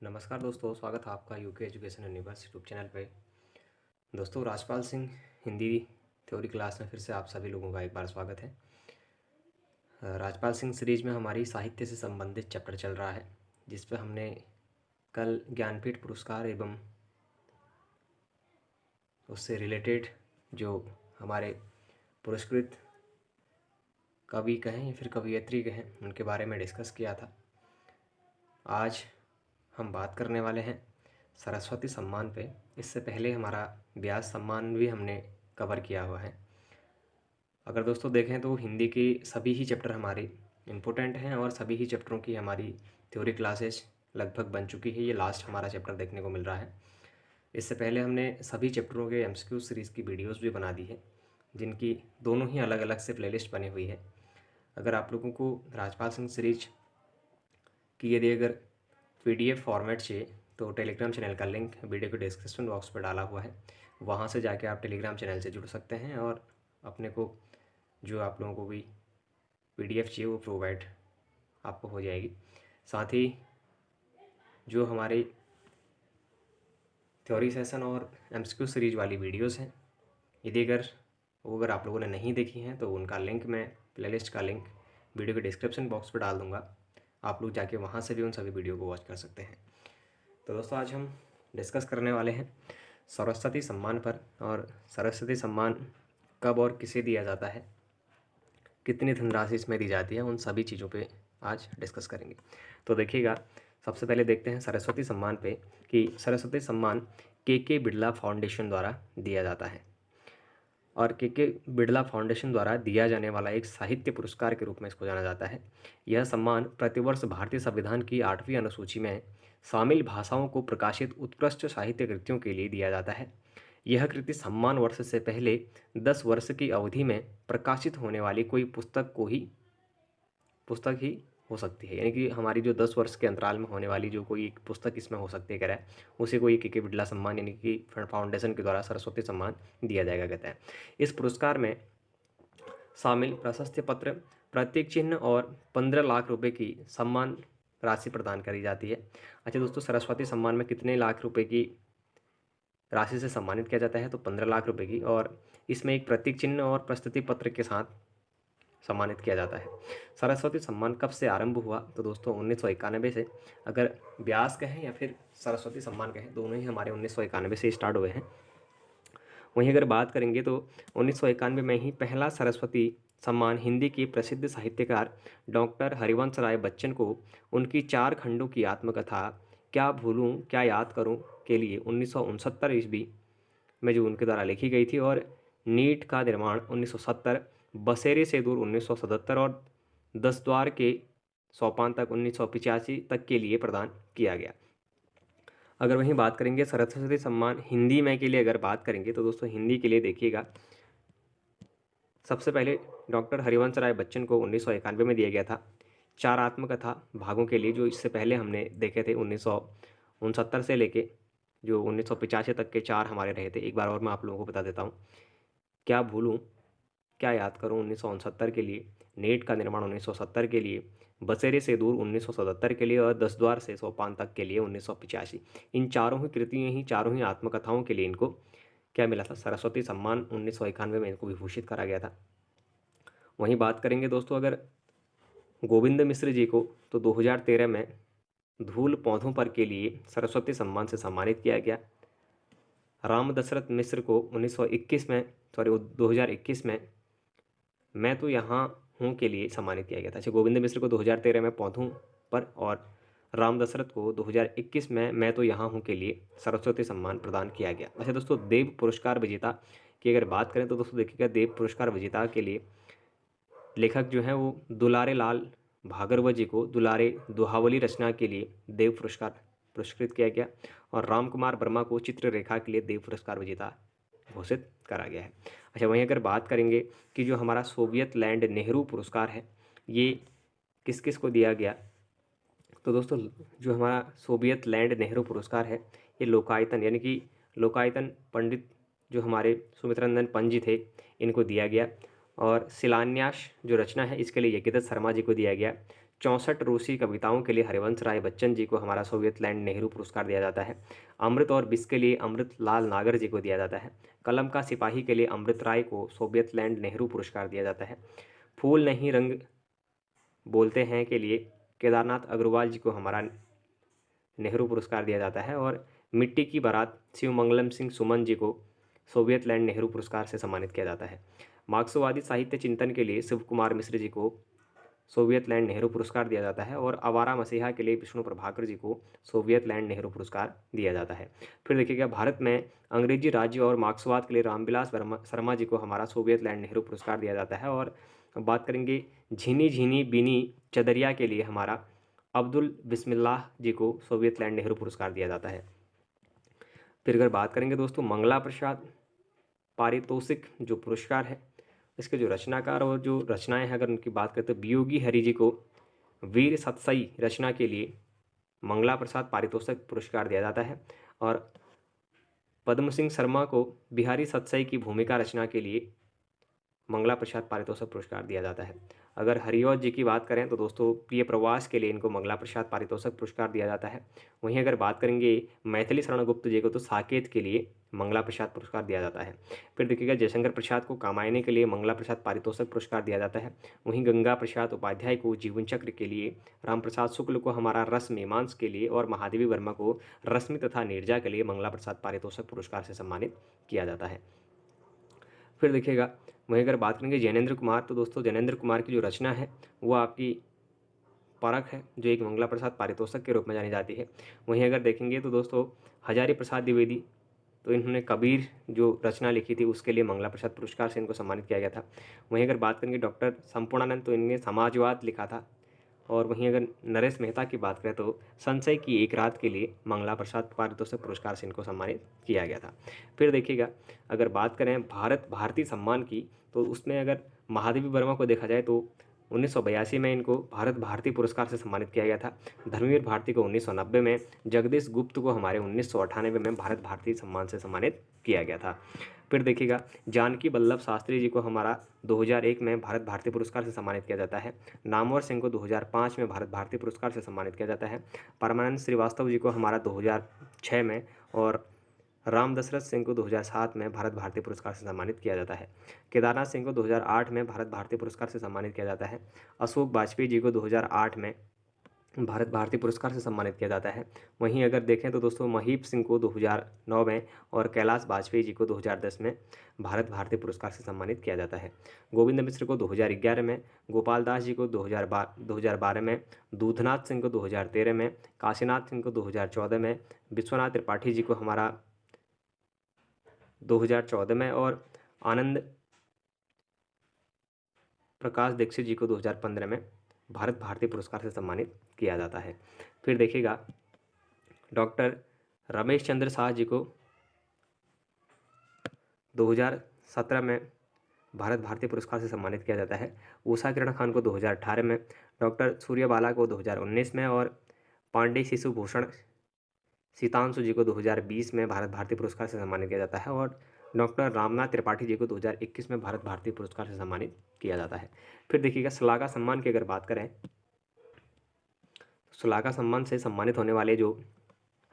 नमस्कार दोस्तों, स्वागत है आपका UK education universe YouTube channel पे। दोस्तों, राजपाल सिंह हिंदी थ्योरी क्लास में फिर से आप सभी लोगों का एक बार स्वागत है। राजपाल सिंह सीरीज में हमारी साहित्य से संबंधित चैप्टर चल रहा है, जिस पे हमने कल ज्ञानपीठ पुरस्कार एवं उससे रिलेटेड जो हमारे पुरस्कृत कवि कहें या फिर कवयित्री कहें, उनके बारे में डिस्कस किया था। आज हम बात करने वाले हैं सरस्वती सम्मान पे। इससे पहले हमारा व्यास सम्मान भी हमने कवर किया हुआ है। अगर दोस्तों देखें तो हिंदी के सभी ही चैप्टर हमारे इम्पोर्टेंट हैं और सभी ही चैप्टरों की हमारी थ्योरी क्लासेस लगभग बन चुकी है। ये लास्ट हमारा चैप्टर देखने को मिल रहा है। इससे पहले हमने सभी चैप्टरों के एमसीक्यू सीरीज़ की वीडियोस भी बना दी है, जिनकी दोनों ही अलग अलग से प्लेलिस्ट बनी हुई है। अगर आप लोगों को राजपाल सिंह सीरीज की यदि अगर PDF फॉर्मेट चाहिए तो टेलीग्राम चैनल का लिंक वीडियो के डिस्क्रिप्शन बॉक्स पर डाला हुआ है। वहाँ से जाके आप टेलीग्राम चैनल से जुड़ सकते हैं और अपने को जो आप लोगों को भी PDF चाहिए वो प्रोवाइड आपको हो जाएगी। साथ ही जो हमारी थ्योरी सेशन और MCQ सीरीज वाली वीडियोस हैं, यदि अगर आप लोगों ने नहीं देखी हैं तो उनका लिंक मैं प्लेलिस्ट का लिंक वीडियो के डिस्क्रिप्शन बॉक्स पर डाल दूँगा। आप लोग जाके वहाँ से भी उन सभी वीडियो को वॉच कर सकते हैं। तो दोस्तों, आज हम डिस्कस करने वाले हैं सरस्वती सम्मान पर, और सरस्वती सम्मान कब और किसे दिया जाता है, कितनी धनराशि इसमें दी जाती है, उन सभी चीज़ों पे आज डिस्कस करेंगे। तो देखिएगा, सबसे पहले देखते हैं सरस्वती सम्मान पे कि सरस्वती सम्मान के बिड़ला फाउंडेशन द्वारा दिया जाता है। और के बिड़ला फाउंडेशन द्वारा दिया जाने वाला एक साहित्य पुरस्कार के रूप में इसको जाना जाता है। यह सम्मान प्रतिवर्ष भारतीय संविधान की 8वीं अनुसूची में शामिल भाषाओं को प्रकाशित उत्कृष्ट साहित्य कृतियों के लिए दिया जाता है। यह कृति सम्मान वर्ष से पहले 10 वर्ष की अवधि में प्रकाशित होने वाली कोई पुस्तक ही हो सकती है। यानी कि हमारी जो 10 वर्ष के अंतराल में होने वाली जो कोई एक पुस्तक इसमें हो सकती है, कह रहा है, उसे कोई के बिड़ला सम्मान यानी कि फाउंडेशन के द्वारा सरस्वती सम्मान दिया जाएगा, कहते हैं। इस पुरस्कार में शामिल प्रशस्ति पत्र, प्रतीक चिन्ह और 15 लाख रुपए की सम्मान राशि प्रदान करी जाती है। अच्छा दोस्तों, सरस्वती सम्मान में कितने लाख रुपए की राशि से सम्मानित किया जाता है? तो 15 लाख रुपए की, और इसमें एक प्रतीक चिन्ह और प्रस्तुति पत्र के साथ सम्मानित किया जाता है। सरस्वती सम्मान कब से आरंभ हुआ? तो दोस्तों 1991 से। अगर व्यास कहें या फिर सरस्वती सम्मान कहें, दोनों ही हमारे 1991 से स्टार्ट हुए हैं। वहीं अगर बात करेंगे तो 1991 में ही पहला सरस्वती सम्मान हिंदी के प्रसिद्ध साहित्यकार डॉक्टर हरिवंश राय बच्चन को उनकी 4 खंडों की आत्मकथा क्या भूलूं क्या याद करूं के लिए 1969 ईस्वी में जो उनके द्वारा लिखी गई थी, और नीट का निर्माण 1970, बसेरे से दूर 1977 और 10 द्वार के सोपान तक 1985 तक के लिए प्रदान किया गया। अगर वहीं बात करेंगे सरस्वती सम्मान हिंदी में के लिए अगर बात करेंगे तो दोस्तों हिंदी के लिए देखिएगा, सबसे पहले डॉक्टर हरिवंश राय बच्चन को 1991 में दिया गया था 4 आत्मकथा भागों के लिए, जो इससे पहले हमने देखे थे 1969 से लेके जो 1985 तक के 4 हमारे रहे थे। एक बार और मैं आप लोगों को बता देता हूँ। क्या भूलूं क्या याद करूं 1969 के लिए, नेट का निर्माण 1970 के लिए, बसेरे से दूर 1977 के लिए, और 10 द्वार से सोपान तक के लिए 1985। इन चारों ही कृतियों ही चारों ही आत्मकथाओं के लिए इनको क्या मिला था? सरस्वती सम्मान 1991 में इनको विभूषित करा गया था। वहीं बात करेंगे दोस्तों अगर गोविंद मिश्र जी को, तो 2013 में धूल पौधों पर के लिए सरस्वती सम्मान से सम्मानित किया गया। राम दशरथ मिश्र को 2021 में मैं तो यहाँ हूँ के लिए सम्मानित किया गया था। अच्छा, गोविंद मिश्र को 2013 में पौधों पर, और राम दशरथ को 2021 में मैं तो यहाँ हूँ के लिए सरस्वती सम्मान प्रदान किया गया। अच्छा दोस्तों, देव पुरस्कार विजेता की अगर बात करें तो दोस्तों देखिएगा, देव पुरस्कार विजेता के लिए लेखक जो हैं वो दुलारे लाल भागरव जी को दुलारे दोहावली रचना के लिए देव पुरस्कार पुरस्कृत किया गया, और राम कुमार वर्मा को चित्ररेखा के लिए देव पुरस्कार विजेता घोषित करा गया है। अच्छा, वहीं अगर बात करेंगे कि जो हमारा सोवियत लैंड नेहरू पुरस्कार है, ये किस किस को दिया गया, तो दोस्तों जो हमारा सोवियत लैंड नेहरू पुरस्कार है, ये लोकायतन यानी कि लोकायतन पंडित जो हमारे सुमित्रनंदन पंत जी थे, इनको दिया गया। और शिलान्यास जो रचना है इसके लिए यज्ञदत्त शर्मा जी को दिया गया। 64 रूसी कविताओं के लिए हरिवंश राय बच्चन जी को हमारा सोवियत लैंड नेहरू पुरस्कार दिया जाता है। अमृत और विष के लिए अमृत लाल नागर जी को दिया जाता है। कलम का सिपाही के लिए अमृत राय को सोवियत लैंड नेहरू पुरस्कार दिया जाता है। फूल नहीं रंग बोलते हैं के लिए केदारनाथ अग्रवाल जी को हमारा नेहरू पुरस्कार दिया जाता है। और मिट्टी की बारात शिवमंगलम सिंह सुमन जी को सोवियत लैंड नेहरू पुरस्कार से सम्मानित किया जाता है। मार्क्सवादी साहित्य चिंतन के लिए शिव कुमार मिश्र जी को सोवियत लैंड नेहरू पुरस्कार दिया जाता है। और आवारा मसीहा के लिए विष्णु प्रभाकर जी को सोवियत लैंड नेहरू पुरस्कार दिया जाता है। फिर देखिएगा, भारत में अंग्रेजी राज्य और मार्क्सवाद के लिए रामविलास शर्मा जी को हमारा सोवियत लैंड नेहरू पुरस्कार दिया जाता है। और बात करेंगे झीनी झीनी बीनी चदरिया के लिए हमारा अब्दुल बिस्मिल्लाह जी को सोवियत लैंड नेहरू पुरस्कार दिया जाता है। फिर अगर बात करेंगे दोस्तों मंगला प्रसाद पारितोषिक जो पुरस्कार है, इसके जो रचनाकार और जो रचनाएं हैं अगर उनकी बात करें तो वियोगी हरि जी को वीर सतसई रचना के लिए मंगला प्रसाद पारितोषिक पुरस्कार दिया जाता है। और पद्म सिंह शर्मा को बिहारी सतसई की भूमिका रचना के लिए मंगला प्रसाद पारितोषिक पुरस्कार दिया जाता है। अगर हरिऔध जी की बात करें तो दोस्तों प्रिय प्रवास के लिए इनको मंगला प्रसाद पारितोषिक पुरस्कार दिया जाता है। वहीं अगर बात करेंगे मैथिली शरण गुप्त जी को तो साकेत के लिए मंगला प्रसाद पुरस्कार दिया जाता है। फिर देखिएगा जयशंकर प्रसाद को कामायनी के लिए मंगला प्रसाद पारितोषिक पुरस्कार दिया जाता है। वहीं गंगा प्रसाद उपाध्याय को जीवन चक्र के लिए, राम प्रसाद शुक्ल को हमारा रस मीमांस के लिए और महादेवी वर्मा को रश्मि तथा नीरजा के लिए मंगला प्रसाद पारितोषिक पुरस्कार से सम्मानित किया जाता है। फिर देखिएगा वहीं अगर बात करेंगे जैनेन्द्र कुमार तो दोस्तों जैनेन्द्र कुमार की जो रचना है वो आपकी परख है जो एक मंगला प्रसाद पारितोषिक के रूप में जानी जाती है। वहीं अगर देखेंगे तो दोस्तों हजारी प्रसाद द्विवेदी तो इन्होंने कबीर जो रचना लिखी थी उसके लिए मंगला प्रसाद पुरस्कार से इनको सम्मानित किया गया था। वहीं अगर बात करेंगे डॉक्टर संपूर्णानंद तो इनने समाजवाद लिखा था। और वहीं अगर नरेश मेहता की बात करें तो संशय की एक रात के लिए मंगला प्रसाद पारितोषिक पुरस्कार से इनको सम्मानित किया गया था। फिर देखिएगा अगर बात करें भारत भारती सम्मान की तो उसमें अगर महादेवी वर्मा को देखा जाए तो 1982 में इनको भारत भारती पुरस्कार से सम्मानित किया गया था। धर्मवीर भारती को 1990 में, जगदीश गुप्त को हमारे 1998 में भारत भारती सम्मान से सम्मानित किया गया था। फिर देखिएगा जानकी वल्लभ शास्त्री जी को हमारा 2001 में भारत भारती पुरस्कार से सम्मानित किया जाता है। नामवर सिंह को 2005 में भारत भारती पुरस्कार से सम्मानित किया जाता है। परमानंद श्रीवास्तव जी को हमारा 2006 में और राम दशरथ सिंह को 2007 में भारत भारती पुरस्कार से सम्मानित किया जाता है। केदारनाथ सिंह को 2008 में भारत भारती पुरस्कार से सम्मानित किया जाता है। अशोक वाजपेयी जी को 2008 में भारत भारती पुरस्कार से सम्मानित किया जाता है। वहीं अगर देखें तो दोस्तों महीप सिंह को 2009 में और कैलाश वाजपेयी जी को 2010 में भारत भारती पुरस्कार से सम्मानित किया जाता है। गोविंद मिश्र को 2011 में, गोपाल दास जी को 2012 में, दूधनाथ सिंह को 2013 में, काशीनाथ सिंह को 2014 में, विश्वनाथ त्रिपाठी जी को हमारा 2014 में और आनंद प्रकाश दीक्षित जी को 2015 में भारत भारती पुरस्कार से सम्मानित किया जाता है। फिर देखिएगा डॉक्टर रमेश चंद्र शाह जी को 2017 में भारत भारती पुरस्कार से सम्मानित किया जाता है। उषा किरण खान को 2018 में, डॉक्टर सूर्यबाला को 2019 में और पांडे शिशु भूषण सीतांशु जी को 2020 में भारत भारती पुरस्कार से सम्मानित किया जाता है। और डॉक्टर रामनाथ त्रिपाठी जी को 2021 में भारत भारती पुरस्कार से सम्मानित किया जाता है। फिर देखिएगा शलाका सम्मान की अगर बात करें तो शलाका सम्मान से सम्मानित होने वाले जो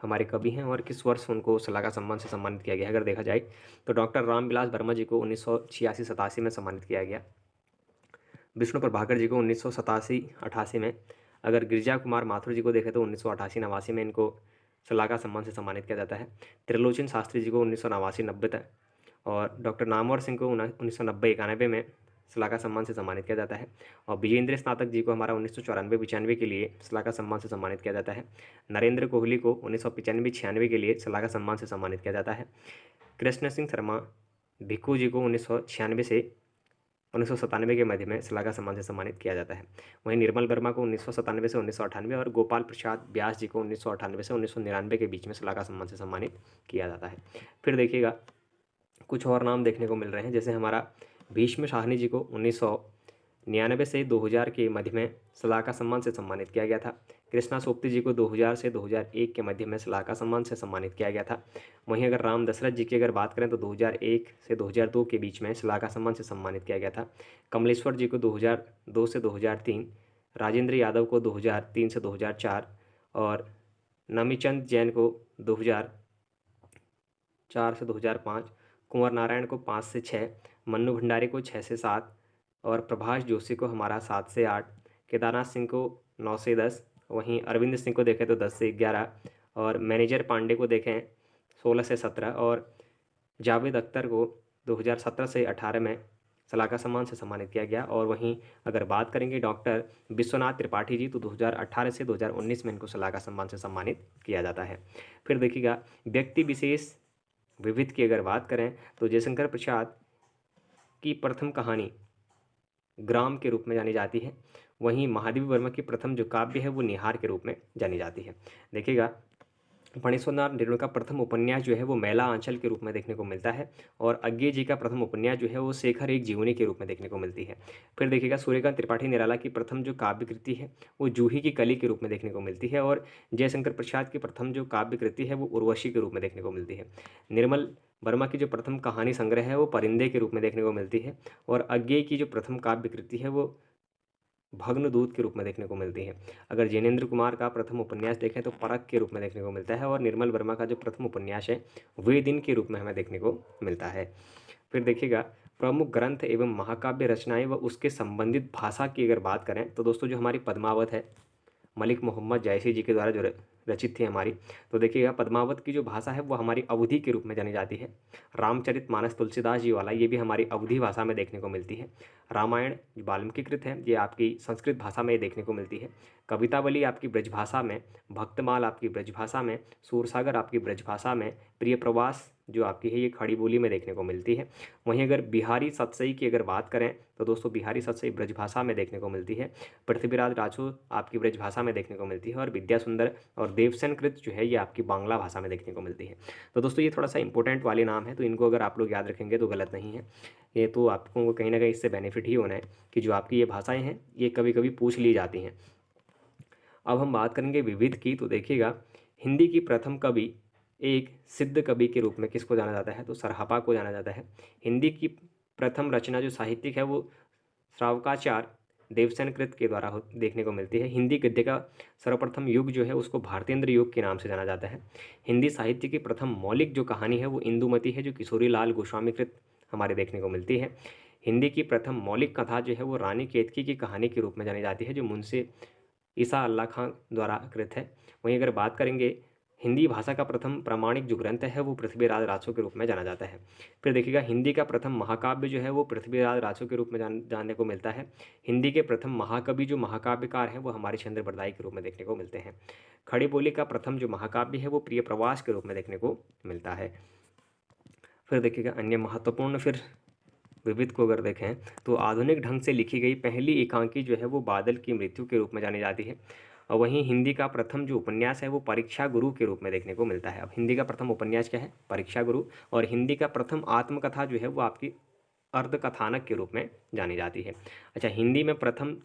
हमारे कवि हैं और किस वर्ष उनको शलाका सम्मान से सम्मानित किया गया अगर देखा जाए तो डॉक्टर रामविलास वर्मा जी को 1986-87 में सम्मानित किया गया। विष्णु प्रभाकर जी को 1987-88 में। अगर गिरिजा कुमार माथुर जी को देखें तो 1988-89 में इनको शलाका सम्मान से सम्मानित किया जाता है। त्रिलोचन शास्त्री जी को 1989-90 तक और डॉक्टर नामवर सिंह को 1990-91 में शलाका सम्मान से सम्मानित किया जाता है। और विजेंद्र स्नातक जी को हमारा 1994-95 के लिए शलाका सम्मान से सम्मानित किया जाता है। नरेंद्र कोहली को 1995-96 के लिए शलाका सम्मान से सम्मानित किया जाता है। कृष्ण सिंह शर्मा भिक्खू जी को 1996 से 1997 के मध्य में शलाका सम्मान से सम्मानित किया जाता है। वहीं निर्मल वर्मा को 1997 से 1998 और गोपाल प्रसाद व्यास जी को 1998 से 1999 के बीच में शलाका सम्मान से सम्मानित किया जाता है। फिर देखिएगा कुछ और नाम देखने को मिल रहे हैं, जैसे हमारा भीष्म शाहनी जी को 1999 से 2000 के मध्य में शलाका सम्मान से सम्मानित किया गया था। कृष्णा सोपती जी को 2000 से 2001 के मध्य में शलाका सम्मान से सम्मानित किया गया था। वहीं अगर राम दशरथ जी की अगर बात करें तो 2001 से 2002 के बीच में शलाका सम्मान से सम्मानित किया गया था। कमलेश्वर जी को 2002 से 2003, राजेंद्र यादव को 2003 से 2004, और नमीचंद जैन को 2004 से 2005, कुंवर नारायण को 5 से 6, मन्नू भंडारी को 6 से 7, और प्रभाष जोशी को हमारा 7 से 8, केदारनाथ सिंह को 9 से 10, वहीं अरविंद सिंह को देखें तो 10 से 11, और मैनेजर पांडे को देखें 16 से 17, और जावेद अख्तर को 2017 से 18 में सलाका सम्मान से सम्मानित किया गया। और वहीं अगर बात करेंगे डॉक्टर विश्वनाथ त्रिपाठी जी, तो 2018 से 2019 में इनको सलाका सम्मान से सम्मानित किया जाता है। फिर देखिएगा व्यक्ति विशेष विविध की अगर बात करें तो जयशंकर प्रसाद की प्रथम कहानी ग्राम के रूप में जानी जाती है। वहीं महादेवी वर्मा की प्रथम जो काव्य है वो निहार के रूप में जानी जाती है। देखिएगा फणीश्वर नाथ निर्गुण का प्रथम उपन्यास जो है वो मैला आंचल के रूप में देखने को मिलता है, और अज्ञे जी का प्रथम उपन्यास जो है वो शेखर एक जीवनी के रूप में देखने को मिलती है। फिर देखिएगा सूर्यकांत त्रिपाठी निराला की प्रथम जो काव्य कृति है वो जूही की कली के रूप में देखने को मिलती है, और जयशंकर प्रसाद की प्रथम जो काव्य कृति है वो उर्वशी के रूप में देखने को मिलती है। निर्मल वर्मा की जो प्रथम कहानी संग्रह है वो परिंदे के रूप में देखने को मिलती है, और अज्ञेय की जो प्रथम काव्य कृति है वो भग्न दूत के रूप में देखने को मिलती है। अगर जैनेन्द्र कुमार का प्रथम उपन्यास देखें तो परख के रूप में देखने को मिलता है, और निर्मल वर्मा का जो प्रथम उपन्यास है वे दिन के रूप में हमें देखने को मिलता है। फिर देखिएगा प्रमुख ग्रंथ एवं महाकाव्य रचनाएं व उसके संबंधित भाषा की अगर बात करें तो दोस्तों जो हमारी पद्मावत है मलिक मोहम्मद जायसी जी के द्वारा जो रचित थी हमारी, तो देखिएगा पद्मावत की जो भाषा है वो हमारी अवधी के रूप में जानी जाती है। रामचरितमानस तुलसीदास जी वाला ये भी हमारी अवधी भाषा में देखने को मिलती है। रामायण वाल्मीकि कृत है ये आपकी संस्कृत भाषा में देखने को मिलती है। कवितावली आपकी ब्रजभाषा में, भक्तमाल आपकी ब्रजभाषा में, सूरसागर आपकी ब्रजभाषा में, प्रिय प्रवास जो आपकी है ये खड़ी बोली में देखने को मिलती है। वहीं अगर बिहारी सतसई की अगर बात करें तो दोस्तों बिहारी सतसई ब्रजभाषा में देखने को मिलती है। पृथ्वीराज राठौर आपकी ब्रजभाषा में देखने को मिलती है, और विद्या सुंदर और देवसेन कृत जो है ये आपकी बांग्ला भाषा में देखने को मिलती है। तो दोस्तों ये थोड़ा सा इंपॉर्टेंट वाले नाम है, तो इनको अगर आप लोग याद रखेंगे तो गलत नहीं है। ये तो आपको कहीं ना कहीं इससे बेनिफिट ही होना है कि जो आपकी ये भाषाएँ हैं ये कभी कभी पूछ ली जाती हैं। अब हम बात करेंगे विविध की, तो देखिएगा हिंदी की प्रथम कवि एक सिद्ध कवि के रूप में किसको जाना जाता है, तो सरहपा को जाना जाता है। हिंदी की प्रथम रचना जो साहित्यिक है वो श्रावकाचार्य देवसेन कृत के द्वारा देखने को मिलती है। हिंदी गद्य का सर्वप्रथम युग जो है उसको भारतेंद्र युग के नाम से जाना जाता है। हिंदी साहित्य की प्रथम मौलिक जो कहानी है वो इंदुमती है जो किशोरी लाल गोस्वामी कृत हमारे देखने को मिलती है। हिंदी की प्रथम मौलिक कथा जो है वो रानी केतकी की कहानी के रूप में जानी जाती है जो मुंशी ईसा अल्लाह खां द्वारा कृत है। वहीं अगर बात करेंगे हिंदी भाषा का प्रथम प्रामाणिक जो ग्रंथ है वो पृथ्वीराज रासो के रूप में जाना जाता है। फिर देखिएगा हिंदी का प्रथम महाकाव्य जो है वो पृथ्वीराज रासो के रूप में जानने को मिलता है। हिंदी के प्रथम महाकवि जो महाकाव्यकार हैं वो हमारे चंद्र बरदाई के रूप में देखने को मिलते हैं। खड़ी बोली का प्रथम जो महाकाव्य है वो प्रिय प्रवास के रूप में देखने को मिलता है। फिर देखिएगा अन्य महत्वपूर्ण फिर विविध को अगर देखें तो आधुनिक ढंग से लिखी गई पहली एकांकी जो है वो बादल की मृत्यु के रूप में जानी जाती है। और वहीं हिंदी का प्रथम जो उपन्यास है वो परीक्षा गुरु के रूप में देखने को मिलता है। अब हिंदी का प्रथम उपन्यास क्या है, परीक्षा गुरु, और हिंदी का प्रथम आत्मकथा जो है वो आपकी अर्धकथानक के रूप में जानी जाती है। अच्छा, हिंदी में प्रथम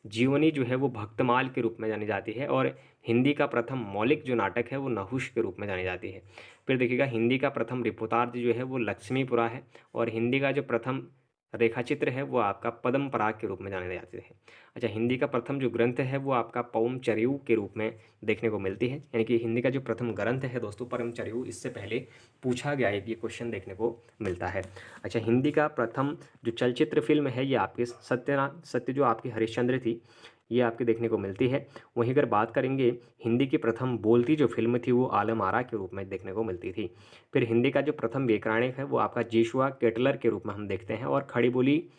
जीवनी जो है वो भक्तमाल के रूप में जानी जाती है, और हिंदी का प्रथम मौलिक जो नाटक है वो नहुष के रूप में जानी जाती है। फिर देखिएगा हिंदी का प्रथम रिपोर्तार्थ जो है वो लक्ष्मीपुरा है, और हिंदी का जो प्रथम रेखाचित्र है वो आपका पद्म पराग के रूप में जाने जाते हैं। अच्छा, हिंदी का प्रथम जो ग्रंथ है वो आपका पौमचर्यू के रूप में देखने को मिलती है, यानी कि हिंदी का जो प्रथम ग्रंथ है दोस्तों परमचर्यू, इससे पहले पूछा गया है, ये क्वेश्चन देखने को मिलता है। अच्छा, हिंदी का प्रथम जो चलचित्र फिल्म है ये आपकी सत्य जो आपकी हरिश्चंद्र थी ये आपके देखने को मिलती है। वहीं अगर बात करेंगे हिंदी की प्रथम बोलती जो फिल्म थी वो आलम आरा के रूप में देखने को मिलती थी। फिर हिंदी का जो प्रथम वैक्राणिक है वो आपका जेशुआ केटलर के रूप में हम देखते हैं, और खड़ी बोली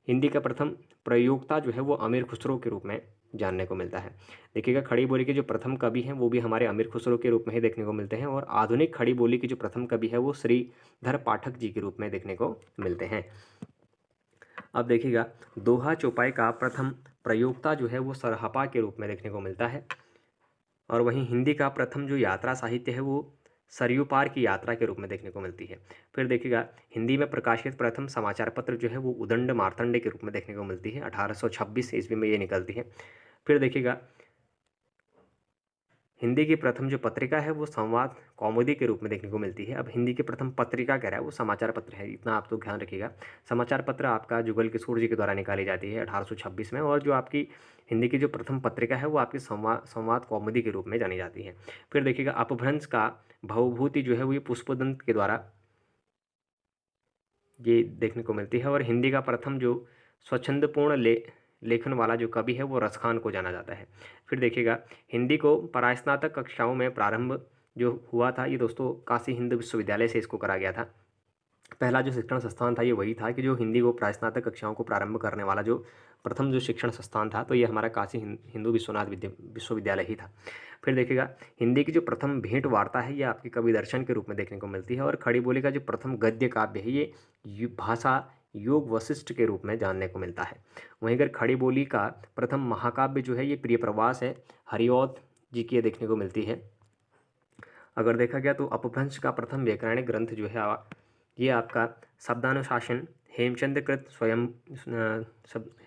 हिंदी का प्रथम प्रयोक्ता जो है वो अमीर खुसरो के रूप में जानने को मिलता है। देखिएगा खड़ी बोली के जो प्रथम कवि हैं वो भी हमारे अमीर खुसरो के रूप में ही देखने को मिलते हैं, और आधुनिक खड़ी बोली की जो प्रथम कवि है वो श्रीधर पाठक जी के रूप में देखने को मिलते हैं। अब देखिएगा दोहा चौपाई का प्रथम प्रयोक्ता जो है वो सरहपा के रूप में देखने को मिलता है, और वहीं हिंदी का प्रथम जो यात्रा साहित्य है वो सरयू पार की यात्रा के रूप में देखने को मिलती है। फिर देखिएगा हिंदी में प्रकाशित प्रथम समाचार पत्र जो है वो उदंड मार्तंड के रूप में देखने को मिलती है, 1826 ईस्वी में ये निकलती है। फिर देखिएगा हिंदी की प्रथम जो पत्रिका है वो संवाद कौमुदी के रूप में देखने को मिलती है। अब हिंदी की प्रथम पत्रिका कह रहा है वो समाचार पत्र है, इतना आप तो ध्यान रखिएगा। समाचार पत्र आपका जुगल किशोर जी के द्वारा निकाली जाती है 1826 में, और जो आपकी हिंदी की जो प्रथम पत्रिका है वो आपकी संवाद कौमुदी के रूप में जानी जाती है। फिर देखिएगा अपभ्रंश का भवभूति जो है वो ये पुष्पदंत के द्वारा ये देखने को मिलती है। और हिंदी का प्रथम जो स्वच्छंदपूर्ण लेखन वाला जो कवि है वो रसखान को जाना जाता है। फिर देखिएगा हिंदी को परास्नातक कक्षाओं में प्रारंभ जो हुआ था ये दोस्तों काशी हिंदू विश्वविद्यालय से इसको करा गया था। पहला जो शिक्षण संस्थान था ये वही था कि जो हिंदी को प्रास्नातक कक्षाओं को प्रारंभ करने वाला जो प्रथम जो शिक्षण संस्थान था तो ये हमारा काशी हिंदू विश्वविद्यालय ही था। फिर देखिएगा हिंदी की जो प्रथम भेंट वार्ता है ये आपकी कवि दर्शन के रूप में देखने को मिलती है। और खड़ी बोली का जो प्रथम गद्य काव्य है ये भाषा योग वशिष्ठ के रूप में जानने को मिलता है। वहीं अगर खड़ी बोली का प्रथम महाकाव्य जो है ये प्रिय प्रवास है, हरिऔध जी की देखने को मिलती है। अगर देखा गया तो अपभ्रंश का प्रथम व्याकरणिक ग्रंथ जो है ये आपका शब्दानुशासन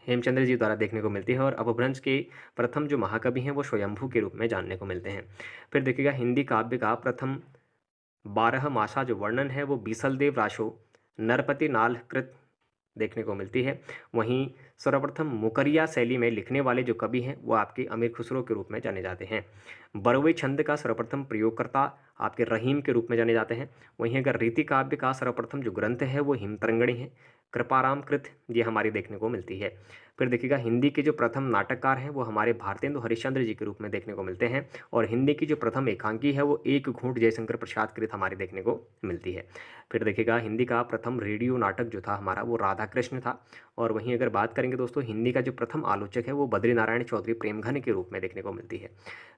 हेमचंद्र जी द्वारा देखने को मिलती है। और अपभ्रंश के प्रथम जो महाकवि हैं वो स्वयंभू के रूप में जानने को मिलते हैं। फिर देखिएगा हिंदी काव्य का प्रथम 12 मासा जो वर्णन है वो बीसलदेव राशो नरपति नाल कृत देखने को मिलती है। वहीं सर्वप्रथम मुकरिया शैली में लिखने वाले जो कवि हैं वो आपके अमीर खुसरो के रूप में जाने जाते हैं। बरवे छंद का सर्वप्रथम प्रयोगकर्ता आपके रहीम के रूप में जाने जाते हैं। वहीं अगर रीति काव्य का सर्वप्रथम जो ग्रंथ है वो हिमतरंगिणी है, कृपाराम कृत ये हमारी देखने को मिलती है। फिर देखिएगा हिंदी के जो प्रथम नाटककार हैं वो हमारे भारतेंदु हरिश्चंद्र जी के रूप में देखने को मिलते हैं। और हिंदी की जो प्रथम एकांकी है वो एक घूंट जयशंकर प्रसाद कृत हमारी देखने को मिलती है। फिर देखिएगा हिंदी का प्रथम रेडियो नाटक जो था हमारा वो राधा कृष्ण था। और वहीं अगर बात करेंगे दोस्तों हिंदी का जो प्रथम आलोचक है वो बद्रीनारायण चौधरी प्रेमघन के रूप में देखने को मिलती है।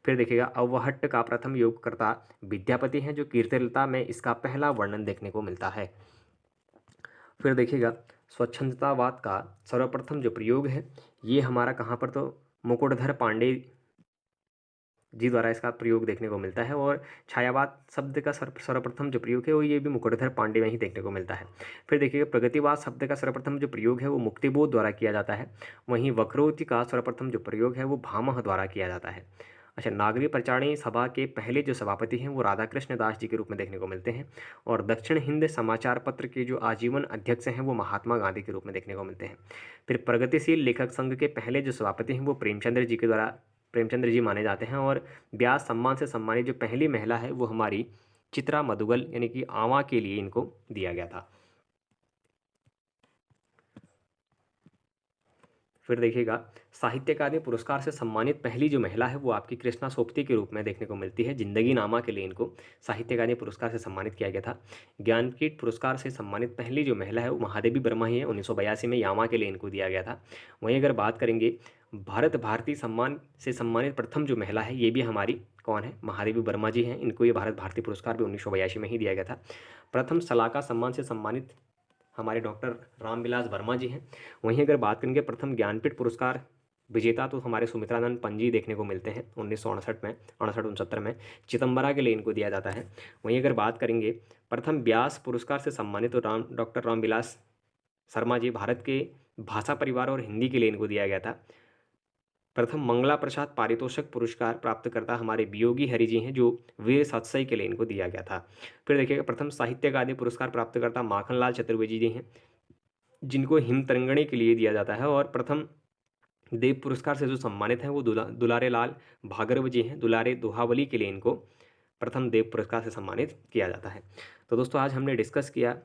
फिर देखिएगा अवहट्ट का प्रथम योगकर्ता विद्यापति हैं जो कीर्तिलता में इसका पहला वर्णन देखने को मिलता है। फिर देखिएगा स्वच्छंदतावाद का सर्वप्रथम जो प्रयोग है ये हमारा कहाँ पर तो मुकुटधर पांडे जी द्वारा इसका प्रयोग देखने को मिलता है। और छायावाद शब्द का सर्वप्रथम जो प्रयोग है वो ये भी मुकुटधर पांडे में ही देखने को मिलता है। फिर देखिएगा प्रगतिवाद शब्द का सर्वप्रथम जो प्रयोग है वो मुक्तिबोध द्वारा किया जाता है। वहीं वक्रोक्ति का सर्वप्रथम जो प्रयोग है वो भामह द्वारा किया जाता है। अच्छा, नागरिक प्रचारणी सभा के पहले जो सभापति हैं वो राधाकृष्ण दास जी के रूप में देखने को मिलते हैं। और दक्षिण हिंद समाचार पत्र के जो आजीवन अध्यक्ष हैं वो महात्मा गांधी के रूप में देखने को मिलते हैं। फिर प्रगतिशील लेखक संघ के पहले जो सभापति हैं वो प्रेमचंद्र जी माने जाते हैं। और व्यास सम्मान से सम्मानित जो पहली महिला है वो हमारी चित्रा मधुगल यानी कि आंवा के लिए इनको दिया गया था। फिर देखिएगा साहित्य अकादमी पुरस्कार से सम्मानित पहली जो महिला है वो आपकी कृष्णा सोपती के रूप में देखने को मिलती है। जिंदगी नामा के लिए इनको साहित्य अकादमी पुरस्कार से सम्मानित किया गया था। ज्ञानपीठ पुरस्कार से सम्मानित पहली जो महिला है वो महादेवी वर्मा ही है, 1982 में यामा के लिए इनको दिया गया था। वहीं अगर बात करेंगे भारत भारती सम्मान से सम्मानित प्रथम जो महिला है ये भी हमारी कौन है, महादेवी वर्मा जी हैं। इनको ये भारत भारती पुरस्कार भी 1982 में ही दिया गया था। प्रथम सलाका सम्मान से सम्मानित हमारे डॉक्टर रामविलास वर्मा जी हैं। वहीं अगर बात करेंगे प्रथम ज्ञानपीठ पुरस्कार विजेता तो हमारे सुमित्रानंद पंजी देखने को मिलते हैं 1968 में, 69 में चिदम्बरा के लिए इनको दिया जाता है। वहीं अगर बात करेंगे प्रथम व्यास पुरस्कार से सम्मानित तो डॉक्टर रामविलास शर्मा जी भारत के भाषा परिवार और हिंदी के लिए इनको दिया गया था। प्रथम मंगला प्रसाद पारितोषिक पुरस्कार प्राप्तकर्ता हमारे वियोगी हरि जी हैं जो वीर सत्सई के लिए इनको दिया गया था। फिर देखिएगा प्रथम साहित्य अकादमी पुरस्कार प्राप्तकर्ता माखनलाल चतुर्वेदी जी हैं जिनको हिमतरंगिणी के लिए दिया जाता है। और प्रथम देव पुरस्कार से जो सम्मानित हैं वो दुलारे लाल भागर्व जी हैं, दुलारे दोहावली के लिए इनको प्रथम देव पुरस्कार से सम्मानित किया जाता है। तो दोस्तों आज हमने डिस्कस किया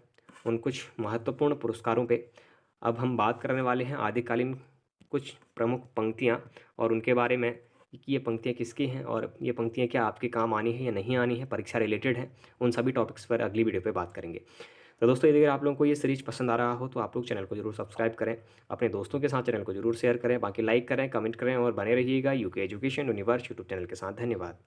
उन कुछ महत्वपूर्ण पुरस्कारों पे। अब हम बात करने वाले हैं आदिकालीन कुछ प्रमुख पंक्तियाँ और उनके बारे में कि ये पंक्तियाँ किसकी हैं और ये पंक्तियाँ क्या आपके काम आनी है या नहीं आनी है, परीक्षा रिलेटेड है, उन सभी टॉपिक्स पर अगली वीडियो पे बात करेंगे। तो दोस्तों यदि आप लोगों को ये सीरीज पसंद आ रहा हो तो आप लोग चैनल को जरूर सब्सक्राइब करें, अपने दोस्तों के साथ चैनल को जरूर शेयर करें, बाकी लाइक करें, कमेंट करें और बने रहिएगा UK education universe YouTube channel के साथ। धन्यवाद।